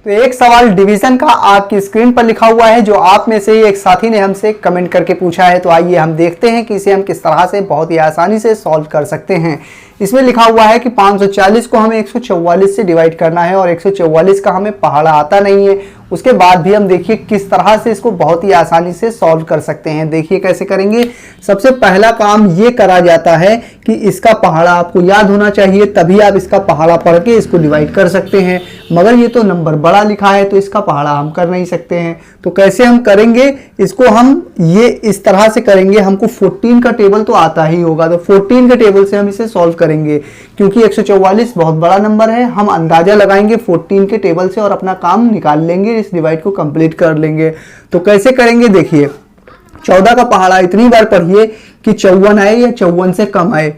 तो एक सवाल डिवीजन का आपकी स्क्रीन पर लिखा हुआ है जो आप में से ही एक साथी ने हमसे कमेंट करके पूछा है। तो आइए हम देखते हैं कि इसे हम किस तरह से बहुत ही आसानी से सॉल्व कर सकते हैं। इसमें लिखा हुआ है कि 540 को हमें 144 से डिवाइड करना है और 144 का हमें पहाड़ा आता नहीं है। उसके बाद भी हम देखिए किस तरह से इसको बहुत ही आसानी से सॉल्व कर सकते हैं। देखिए कैसे करेंगे। सबसे पहला काम ये करा जाता है कि इसका पहाड़ा आपको याद होना चाहिए, तभी आप इसका पहाड़ा पढ़ के इसको डिवाइड कर सकते हैं। मगर ये तो नंबर बड़ा लिखा है तो इसका पहाड़ा हम कर नहीं सकते हैं। तो कैसे हम करेंगे इसको, हम ये इस तरह से करेंगे। हमको 14 का टेबल तो आता ही होगा, तो 14 के टेबल से हम इसे सॉल्व करेंगे। क्योंकि 144 बहुत बड़ा नंबर है, हम अंदाजा लगाएंगे 14 के टेबल से और अपना काम निकाल लेंगे, इस डिवाइड को कंप्लीट कर लेंगे। तो कैसे करेंगे देखिए। 14 का पहाड़ा इतनी बार पढ़िए कि 54 आए या 54 से कम आए।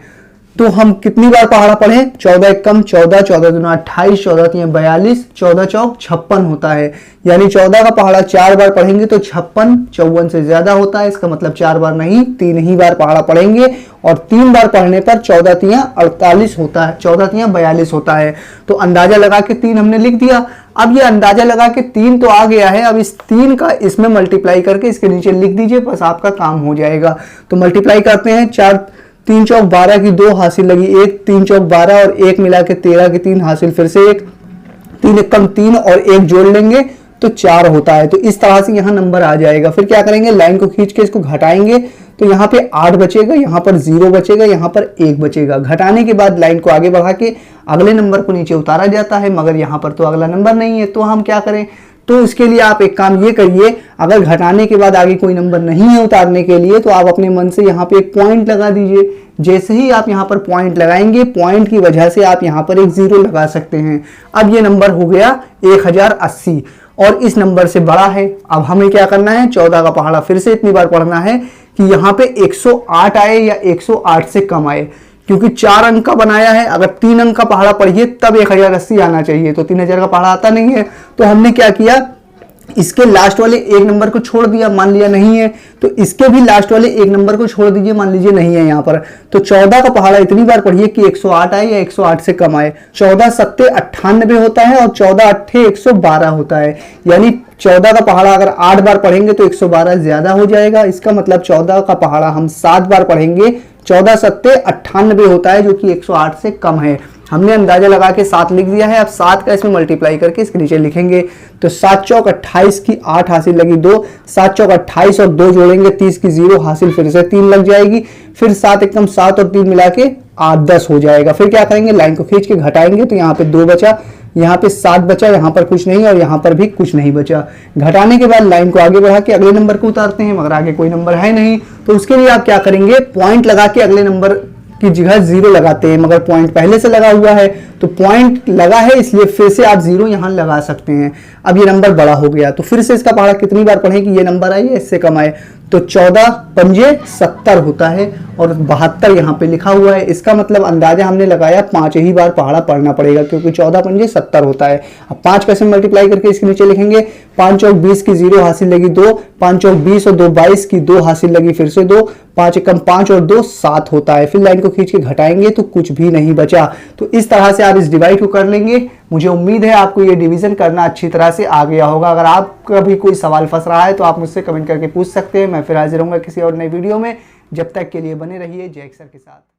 तो हम कितनी बार पहाड़ा पढ़ें? 14 एक कम 14, 14 दूना 28, 14 तीन 42, 14 चौक 56 होता है। यानी 14 का पहाड़ा 4 बार पढ़ेंगे तो 56 54 से ज्यादा होता है। इसका मतलब 4 बार नहीं 3 ही बार पहाड़ा पढ़ेंगे और 3 बार पढ़ने पर 14 तिया 48 होता है, 14 तिया 42 होता है। तो अंदाजा लगा के 3 हमने लिख दिया। अब ये अंदाजा लगा के 3 तो आ गया है, अब इस 3 का इसमें मल्टीप्लाई करके इसके नीचे लिख दीजिए, बस आपका काम हो जाएगा। तो मल्टीप्लाई करते हैं। 4 3 चौक 12 की 2 हासिल लगी 1, 3 चौक 12 और 1 मिला के 13 की 3 हासिल फिर से 1, 3 एक कम 3 और 1 जोड़ लेंगे तो 4 होता है। तो इस तरह से यहाँ नंबर आ जाएगा। फिर क्या करेंगे, लाइन को खींच के इसको घटाएंगे तो यहाँ पे 8 बचेगा, यहाँ पर 0 बचेगा, यहाँ पर 1 बचेगा। घटाने के बाद लाइन को आगे बढ़ा के अगले नंबर को नीचे उतारा जाता है, मगर यहाँ पर तो अगला नंबर नहीं है। तो हम क्या करें, तो इसके लिए आप एक काम ये करिए, अगर घटाने के बाद आगे कोई नंबर नहीं है उतारने के लिए तो आप अपने मन से यहाँ पे एक पॉइंट लगा दीजिए। जैसे ही आप यहाँ पर पॉइंट लगाएंगे, पॉइंट की वजह से आप यहाँ पर एक 0 लगा सकते हैं। अब ये नंबर हो गया 1080 और इस नंबर से बड़ा है। अब हमें क्या करना है, 14 का पहाड़ा फिर से इतनी बार पढ़ना है कि यहाँ पे 108 आए या 108 से कम आए। क्योंकि 4 अंक का बनाया है, अगर 3 अंक का पहाड़ा पढ़िए तब 1080 आना चाहिए, तो 3000 का पहाड़ा आता नहीं है। तो हमने क्या किया, इसके लास्ट वाले एक नंबर को छोड़ दिया, मान लिया नहीं है, तो इसके भी लास्ट वाले एक नंबर को छोड़ दीजिए, मान लीजिए नहीं है यहाँ पर। तो 14 का पहाड़ा इतनी बार पढ़िए कि 108 आए या 108 से कम आए। 14 सत्ते 98 होता है और 14 अट्ठे 112 होता है। यानी 14 का पहाड़ा अगर 8 बार पढ़ेंगे तो 112 ज्यादा हो जाएगा। इसका मतलब 14 का पहाड़ा हम 7 बार पढ़ेंगे, 14 सत्ते 98 होता है, जो कि 108 से कम है। हमने अंदाजा लगा के 7 लिख दिया है। अब 7 का इसमें मल्टीप्लाई करके इसके नीचे लिखेंगे। तो 7 चौक 28 की 8 हासिल लगी 2, 7 चौक 28 और 2 जोड़ेंगे 30 की 0 हासिल फिर से 3 लग जाएगी। फिर 7 एकदम 7 और 3 मिला के 8 10 हो जाएगा। फिर क्या करेंगे, लाइन को खींच के घटाएंगे तो यहाँ पे 2 बचा, यहाँ पे 7 बचा, यहाँ पर कुछ नहीं और यहाँ पर भी कुछ नहीं बचा। घटाने के बाद लाइन को आगे बढ़ा के अगले नंबर को उतारते हैं, मगर आगे कोई नंबर है नहीं। तो उसके लिए आप क्या करेंगे, पॉइंट लगा के अगले नंबर की जगह 0 लगाते हैं, मगर पॉइंट पहले से लगा हुआ है तो पॉइंट लगा है इसलिए फिर से आप 0 यहां लगा सकते हैं। अब ये नंबर बड़ा हो गया तो फिर से इसका पहाड़ा कितनी बार पढ़ें कि ये नंबर आए या इससे कम आए। तो 14 पंजे 70 होता है और 72 यहाँ पे लिखा हुआ है। इसका मतलब अंदाजा हमने लगाया 5 ही बार पहाड़ा पढ़ना पड़ेगा, क्योंकि 14 पंजे 70 होता है। अब 5 कैसे मल्टीप्लाई करके इसके नीचे लिखेंगे। 5 चौक 20 की 0 हासिल लगी 2, 5 चौक 20 और 2 22 की 2 हासिल लगी फिर से 2, 5 एकम 5 और 2 7 होता है। फिर लाइन को खींच के घटाएंगे तो कुछ भी नहीं बचा। तो इस तरह से आप इस डिवाइड को कर लेंगे। मुझे उम्मीद है आपको ये डिवीजन करना अच्छी तरह से आ गया होगा। अगर आपका भी कोई सवाल फंस रहा है तो आप मुझसे कमेंट करके पूछ सकते हैं। मैं फिर हाजिर रहूंगा किसी और नई वीडियो में। जब तक के लिए बने रहिए जय सर के साथ।